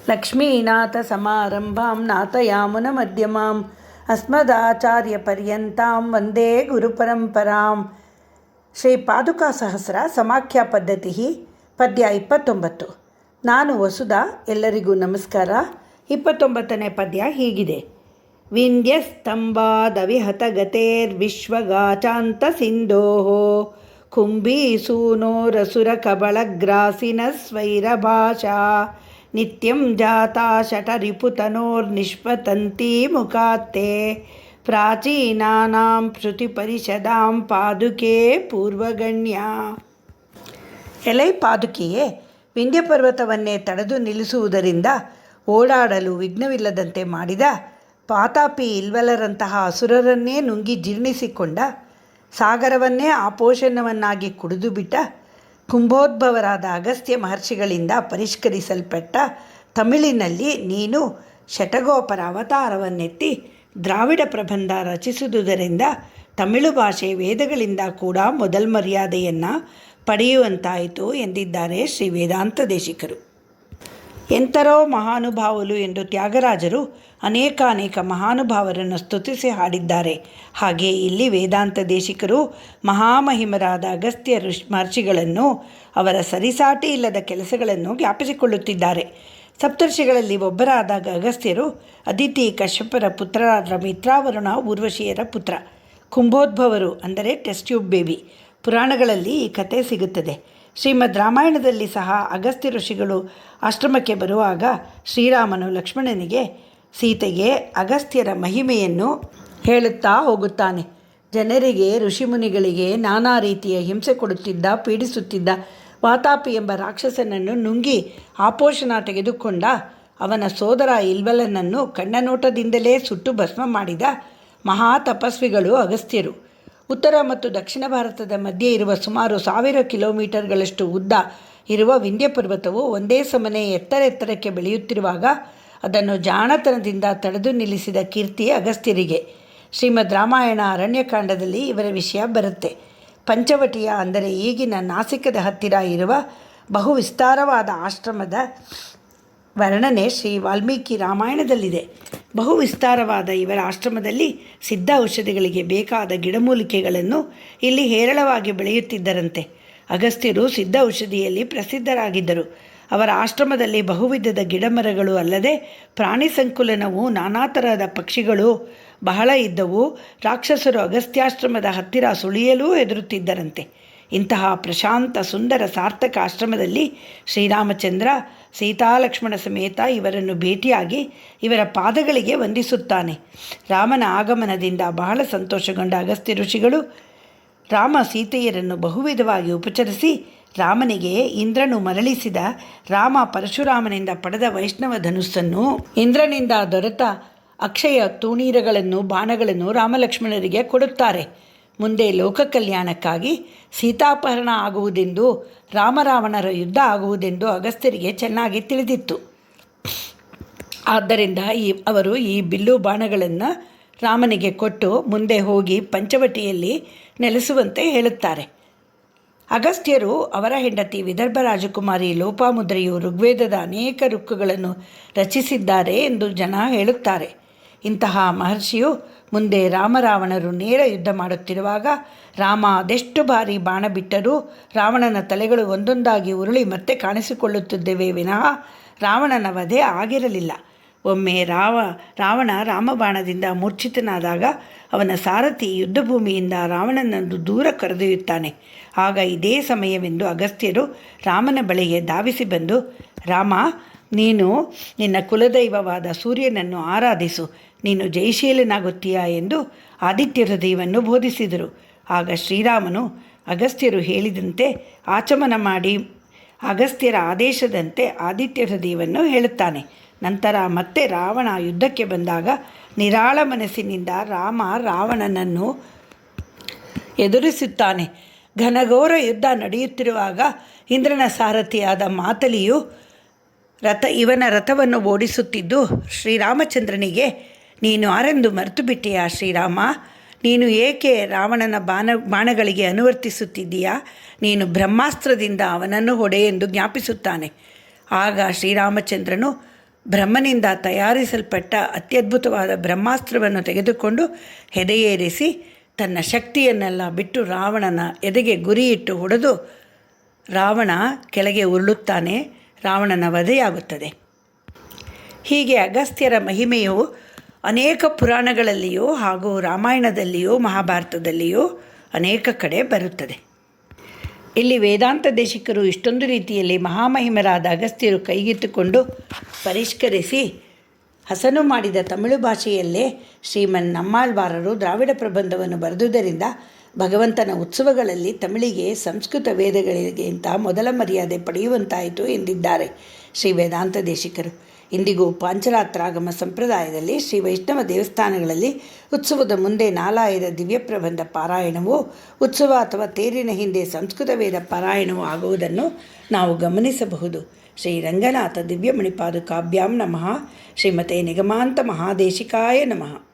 ಲಕ್ಷ್ಮೀನಾಥಸಮಾರಂಭಾಂ ನಾಥಯಾಮುನಮಧ್ಯಮಾಂ ಅಸ್ಮದಾಚಾರ್ಯಪರ್ಯಂತಾಂ ವಂದೇ ಗುರುಪರಂಪರಾಂ. ಶ್ರೀ ಪಾದುಕಾ ಸಹಸ್ರ ಸಮಾಖ್ಯಾ ಪದ್ಧತಿ ಪದ್ಯ 29. ನಾನು ವಸುಧಾ. ಎಲ್ಲರಿಗೂ ನಮಸ್ಕಾರ. 29ನೇ ಪದ್ಯ ಹೀಗಿದೆ. ವಿಂಧ್ಯಸ್ತಂಭಾದವಿಹತಗತೇರ್ವಿಶ್ವಗಾಚಾಂತ ಸಿಂಧೋಃ ಕುಂಭೀಸೂನೋರಸುರಕಬಳಗ್ರಾಸಿನಃ ಸ್ವೈರಭಾಷಾ ನಿತ್ಯಂ ಜಾತಾ ಶಠರಿಪುತನೋರ್ನಿಷ್ಪತಂತೀ ಮುಖಾತ್ತೇ ಪ್ರಾಚೀನಾನಾಂ ಶ್ರುತಿಪರಿಷದಾಂ ಪಾದುಕೆ ಪೂರ್ವಗಣ್ಯ. ಎಲೈ ಪಾದುಕೆಯೇ, ವಿಂಧ್ಯ ಪರ್ವತವನ್ನೇ ತಡೆದು ನಿಲ್ಲಿಸುವುದರಿಂದ ಓಡಾಡಲು ವಿಘ್ನವಿಲ್ಲದಂತೆ ಮಾಡಿದ, ಪಾತಾಪಿ ಇಲ್ವಲರಂತಹ ಅಸುರರನ್ನೇ ನುಂಗಿ ಜೀರ್ಣಿಸಿಕೊಂಡ, ಸಾಗರವನ್ನೇ ಆಪೋಷಣವನ್ನಾಗಿ ಕುಡಿದು ಬಿಟ್ಟ, ಕುಂಭೋದ್ಭವರಾದ ಅಗಸ್ತ್ಯ ಮಹರ್ಷಿಗಳಿಂದ ಪರಿಷ್ಕರಿಸಲ್ಪಟ್ಟ ತಮಿಳಿನಲ್ಲಿ ನೀನು ಶಠಗೋಪರ ಅವತಾರವನ್ನೆತ್ತಿ ದ್ರಾವಿಡ ಪ್ರಬಂಧ ರಚಿಸುವುದರಿಂದ ತಮಿಳು ಭಾಷೆ ವೇದಗಳಿಂದ ಕೂಡ ಮೊದಲ್ಮರ್ಯಾದೆಯನ್ನು ಪಡೆಯುವಂತಾಯಿತು ಎಂದಿದ್ದಾರೆ ಶ್ರೀ ವೇದಾಂತ ದೇಶಿಕರು. ಎಂತರೋ ಮಹಾನುಭಾವುಲು ಎಂದು ತ್ಯಾಗರಾಜರು ಅನೇಕ ಮಹಾನುಭಾವರನ್ನು ಸ್ತುತಿಸಿ ಹಾಡಿದ್ದಾರೆ. ಹಾಗೆ ಇಲ್ಲಿ ವೇದಾಂತ ದೇಶಿಕರು ಮಹಾಮಹಿಮರಾದ ಅಗಸ್ತ್ಯ ಮಹರ್ಷಿಗಳನ್ನು ಅವರ ಸರಿಸಾಟಿ ಇಲ್ಲದ ಕೆಲಸಗಳನ್ನು ಜ್ಞಾಪಿಸಿಕೊಳ್ಳುತ್ತಿದ್ದಾರೆ. ಸಪ್ತರ್ಷಿಗಳಲ್ಲಿ ಒಬ್ಬರಾದ ಅಗಸ್ತ್ಯರು ಅದಿತಿ ಕಶ್ಯಪರ ಪುತ್ರರಾದ ಮಿತ್ರಾವರುಣ ಊರ್ವಶಿಯರ ಪುತ್ರ. ಕುಂಭೋದ್ಭವರು ಅಂದರೆ ಟೆಸ್ಟ್ ಟ್ಯೂಬ್ ಬೇಬಿ. ಪುರಾಣಗಳಲ್ಲಿ ಈ ಕಥೆ ಸಿಗುತ್ತದೆ. ಶ್ರೀಮದ್ ರಾಮಾಯಣದಲ್ಲಿ ಸಹ ಅಗಸ್ತ್ಯ ಋಷಿಗಳು ಆಶ್ರಮಕ್ಕೆ ಬರುವಾಗ ಶ್ರೀರಾಮನು ಲಕ್ಷ್ಮಣನಿಗೆ ಸೀತೆಗೆ ಅಗಸ್ತ್ಯರ ಮಹಿಮೆಯನ್ನು ಹೇಳುತ್ತಾ ಹೋಗುತ್ತಾನೆ. ಜನರಿಗೆ, ಋಷಿಮುನಿಗಳಿಗೆ ನಾನಾ ರೀತಿಯ ಹಿಂಸೆ ಕೊಡುತ್ತಿದ್ದ, ಪೀಡಿಸುತ್ತಿದ್ದ ವಾತಾಪಿ ಎಂಬ ರಾಕ್ಷಸನನ್ನು ನುಂಗಿ ಆಪೋಷಣ ತೆಗೆದುಕೊಂಡ ಅವನ ಸೋದರ ಇಲ್ವಲನನ್ನು ಕಣ್ಣನೋಟದಿಂದಲೇ ಸುಟ್ಟು ಭಸ್ಮ ಮಾಡಿದ ಮಹಾ ತಪಸ್ವಿಗಳು ಅಗಸ್ತ್ಯರು. ಉತ್ತರ ಮತ್ತು ದಕ್ಷಿಣ ಭಾರತದ ಮಧ್ಯೆ ಇರುವ ಸುಮಾರು 1000 ಕಿಲೋಮೀಟರ್ಗಳಷ್ಟು ಉದ್ದ ಇರುವ ವಿಂಧ್ಯ ಪರ್ವತವು ಒಂದೇ ಸಮನೆ ಎತ್ತರಕ್ಕೆ ಬೆಳೆಯುತ್ತಿರುವಾಗ ಅದನ್ನು ಜಾಣತನದಿಂದ ತಡೆದು ನಿಲ್ಲಿಸಿದ ಕೀರ್ತಿ ಅಗಸ್ತ್ಯರಿಗೆ. ಶ್ರೀಮದ್ ರಾಮಾಯಣ ಅರಣ್ಯಕಾಂಡದಲ್ಲಿ ಇವರ ವಿಷಯ ಬರುತ್ತೆ. ಪಂಚವಟಿಯ ಅಂದರೆ ಈಗಿನ ನಾಸಿಕದ ಹತ್ತಿರ ಇರುವ ಬಹು ವಿಸ್ತಾರವಾದ ಆಶ್ರಮದ ವರ್ಣನೆ ಶ್ರೀ ವಾಲ್ಮೀಕಿ ರಾಮಾಯಣದಲ್ಲಿದೆ. ಬಹು ವಿಸ್ತಾರವಾದ ಇವರ ಆಶ್ರಮದಲ್ಲಿ ಸಿದ್ಧ ಔಷಧಿಗಳಿಗೆ ಬೇಕಾದ ಗಿಡಮೂಲಿಕೆಗಳನ್ನು ಇಲ್ಲಿ ಹೇರಳವಾಗಿ ಬೆಳೆಯುತ್ತಿದ್ದರಂತೆ. ಅಗಸ್ತ್ಯರು ಸಿದ್ಧ ಔಷಧಿಯಲ್ಲಿ ಪ್ರಸಿದ್ಧರಾಗಿದ್ದರು. ಅವರ ಆಶ್ರಮದಲ್ಲಿ ಬಹುವಿಧದ ಗಿಡಮರಗಳು ಅಲ್ಲದೆ ಪ್ರಾಣಿ ಸಂಕುಲನವು, ನಾನಾ ತರಹದ ಪಕ್ಷಿಗಳು ಬಹಳ ಇದ್ದವು. ರಾಕ್ಷಸರು ಅಗಸ್ತ್ಯಾಶ್ರಮದ ಹತ್ತಿರ ಸುಳಿಯಲೂ ಹೆದರುತ್ತಿದ್ದರಂತೆ. ಇಂತಹ ಪ್ರಶಾಂತ ಸುಂದರ ಸಾರ್ಥಕ ಆಶ್ರಮದಲ್ಲಿ ಶ್ರೀರಾಮಚಂದ್ರ ಸೀತಾಲಕ್ಷ್ಮಣ ಸಮೇತ ಇವರನ್ನು ಭೇಟಿಯಾಗಿ ಇವರ ಪಾದಗಳಿಗೆ ವಂದಿಸುತ್ತಾನೆ. ರಾಮನ ಆಗಮನದಿಂದ ಬಹಳ ಸಂತೋಷಗೊಂಡ ಅಗಸ್ತ್ಯ ಋಷಿಗಳು ರಾಮ ಸೀತೆಯರನ್ನು ಬಹುವಿಧವಾಗಿ ಉಪಚರಿಸಿ ರಾಮನಿಗೆ ಇಂದ್ರನು ಮರಳಿಸಿದ ರಾಮ ಪರಶುರಾಮನಿಂದ ಪಡೆದ ವೈಷ್ಣವ ಧನುಸ್ಸನ್ನು, ಇಂದ್ರನಿಂದ ದೊರೆತ ಅಕ್ಷಯ ತೂಣೀರಗಳನ್ನು, ಬಾಣಗಳನ್ನು ರಾಮಲಕ್ಷ್ಮಣರಿಗೆ ಕೊಡುತ್ತಾರೆ. ಮುಂದೆ ಲೋಕ ಕಲ್ಯಾಣಕ್ಕಾಗಿ ಸೀತಾಪಹರಣ ಆಗುವುದೆಂದು, ರಾಮರಾವಣರ ಯುದ್ಧ ಆಗುವುದೆಂದು ಅಗಸ್ತ್ಯರಿಗೆ ಚೆನ್ನಾಗಿ ತಿಳಿದಿತ್ತು. ಆದ್ದರಿಂದ ಅವರು ಈ ಬಿಲ್ಲು ಬಾಣಗಳನ್ನು ರಾಮನಿಗೆ ಕೊಟ್ಟು ಮುಂದೆ ಹೋಗಿ ಪಂಚವಟಿಯಲ್ಲಿ ನೆಲೆಸುವಂತೆ ಹೇಳುತ್ತಾರೆ. ಅಗಸ್ತ್ಯರು ಅವರ ಹೆಂಡತಿ ವಿದರ್ಭ ರಾಜಕುಮಾರಿ ಲೋಪಾಮುದ್ರೆಯು ಋಗ್ವೇದದ ಅನೇಕ ಋಕ್ಕುಗಳನ್ನು ರಚಿಸಿದ್ದಾರೆ ಎಂದು ಜನ ಹೇಳುತ್ತಾರೆ. ಇಂತಹ ಮಹರ್ಷಿಯು ಮುಂದೆ ರಾಮರಾವಣರು ನೇರ ಯುದ್ಧ ಮಾಡುತ್ತಿರುವಾಗ ರಾಮ ಅದೆಷ್ಟು ಬಾರಿ ಬಾಣ ಬಿಟ್ಟರೂ ರಾವಣನ ತಲೆಗಳು ಒಂದೊಂದಾಗಿ ಉರುಳಿ ಮತ್ತೆ ಕಾಣಿಸಿಕೊಳ್ಳುತ್ತಿದ್ದೇವೆ ವಿನಃ ರಾವಣನ ವಧೆ ಆಗಿರಲಿಲ್ಲ. ಒಮ್ಮೆ ರಾವಣ ರಾಮಬಾಣದಿಂದ ಮೂರ್ಛಿತನಾದಾಗ ಅವನ ಸಾರಥಿ ಯುದ್ಧಭೂಮಿಯಿಂದ ರಾವಣನನ್ನು ದೂರ ಕರೆದೊಯ್ಯುತ್ತಾನೆ. ಆಗ ಇದೇ ಸಮಯವೆಂದು ಅಗಸ್ತ್ಯರು ರಾಮನ ಬಳಿಗೆ ಧಾವಿಸಿ ಬಂದು, ರಾಮ, ನೀನು ನಿನ್ನ ಕುಲದೈವವಾದ ಸೂರ್ಯನನ್ನು ಆರಾಧಿಸು, ನೀನು ಜಯಶೀಲನಾಗುತ್ತೀಯಾ ಎಂದು ಆದಿತ್ಯ ಹೃದಯವನ್ನು ಬೋಧಿಸಿದರು. ಆಗ ಶ್ರೀರಾಮನು ಅಗಸ್ತ್ಯರು ಹೇಳಿದಂತೆ ಆಚಮನ ಮಾಡಿ ಅಗಸ್ತ್ಯರ ಆದೇಶದಂತೆ ಆದಿತ್ಯ ಹೃದಯವನ್ನು ಹೇಳುತ್ತಾನೆ. ನಂತರ ಮತ್ತೆ ರಾವಣ ಯುದ್ಧಕ್ಕೆ ಬಂದಾಗ ನಿರಾಳ ಮನಸ್ಸಿನಿಂದ ರಾಮ ರಾವಣನನ್ನು ಎದುರಿಸುತ್ತಾನೆ. ಘನಘೋರ ಯುದ್ಧ ನಡೆಯುತ್ತಿರುವಾಗ ಇಂದ್ರನ ಸಾರಥಿಯಾದ ಮಾತಲಿಯು ಇವನ ರಥವನ್ನು ಓಡಿಸುತ್ತಿದ್ದು ಶ್ರೀರಾಮಚಂದ್ರನಿಗೆ, ನೀನು ಯಾರೆಂದು ಮರೆತು ಬಿಟ್ಟೆಯಾ ಶ್ರೀರಾಮ? ನೀನು ಏಕೆ ರಾವಣನ ಬಾಣಗಳಿಗೆ ಅನುವರ್ತಿಸುತ್ತಿದ್ದೀಯಾ? ನೀನು ಬ್ರಹ್ಮಾಸ್ತ್ರದಿಂದ ಅವನನ್ನು ಹೊಡೆ ಎಂದು ಜ್ಞಾಪಿಸುತ್ತಾನೆ. ಆಗ ಶ್ರೀರಾಮಚಂದ್ರನು ಬ್ರಹ್ಮನಿಂದ ತಯಾರಿಸಲ್ಪಟ್ಟ ಅತ್ಯದ್ಭುತವಾದ ಬ್ರಹ್ಮಾಸ್ತ್ರವನ್ನು ತೆಗೆದುಕೊಂಡು ಹೆದೆಯೇರಿಸಿ ತನ್ನ ಶಕ್ತಿಯನ್ನೆಲ್ಲ ಬಿಟ್ಟು ರಾವಣನ ಎದೆಗೆ ಗುರಿಯಿಟ್ಟು ಹೊಡೆದು ರಾವಣ ಕೆಳಗೆ ಉರುಳುತ್ತಾನೆ. ರಾವಣನ ವಧೆಯಾಗುತ್ತದೆ. ಹೀಗೆ ಅಗಸ್ತ್ಯರ ಮಹಿಮೆಯು ಅನೇಕ ಪುರಾಣಗಳಲ್ಲಿಯೂ ಹಾಗೂ ರಾಮಾಯಣದಲ್ಲಿಯೂ ಮಹಾಭಾರತದಲ್ಲಿಯೂ ಅನೇಕ ಕಡೆ ಬರುತ್ತದೆ. ಇಲ್ಲಿ ವೇದಾಂತ ದೇಶಿಕರು ಇಷ್ಟೊಂದು ರೀತಿಯಲ್ಲಿ ಮಹಾಮಹಿಮರಾದ ಅಗಸ್ತ್ಯರು ಕೈಗೆತ್ತಿಕೊಂಡು ಪರಿಷ್ಕರಿಸಿ ಹಸನು ಮಾಡಿದ ತಮಿಳು ಭಾಷೆಯಲ್ಲೇ ಶ್ರೀಮನ್ ನಮ್ಮಾಳ್ವಾರರು ದ್ರಾವಿಡ ಪ್ರಬಂಧವನ್ನು ಬರೆದುದರಿಂದ ಭಗವಂತನ ಉತ್ಸವಗಳಲ್ಲಿ ತಮಿಳಿಗೆ ಸಂಸ್ಕೃತ ವೇದಗಳಿಗಿಂತ ಮೊದಲ ಮರ್ಯಾದೆ ಪಡೆಯುವಂತಾಯಿತು ಎಂದಿದ್ದಾರೆ ಶ್ರೀ ವೇದಾಂತ ದೇಶಿಕರು. ಇಂದಿಗೂ ಪಾಂಚರಾತ್ರಾಗಮ ಸಂಪ್ರದಾಯದಲ್ಲಿ ಶ್ರೀ ವೈಷ್ಣವ ದೇವಸ್ಥಾನಗಳಲ್ಲಿ ಉತ್ಸವದ ಮುಂದೆ ನಾಲಾಯರ ದಿವ್ಯ ಪ್ರಬಂಧ ಪಾರಾಯಣವು ಉತ್ಸವ ಅಥವಾ ತೇರಿನ ಹಿಂದೆ ಸಂಸ್ಕೃತ ವೇದ ಪಾರಾಯಣವು ಆಗುವುದನ್ನು ನಾವು ಗಮನಿಸಬಹುದು. ಶ್ರೀ ರಂಗನಾಥ ದಿವ್ಯಮಣಿಪಾದುಕಾಭ್ಯಾಂ ನಮಃ. ಶ್ರೀಮತೆ ನಿಗಮಾಂತ ಮಹಾದೇಶಿಕಾಯ ನಮಃ.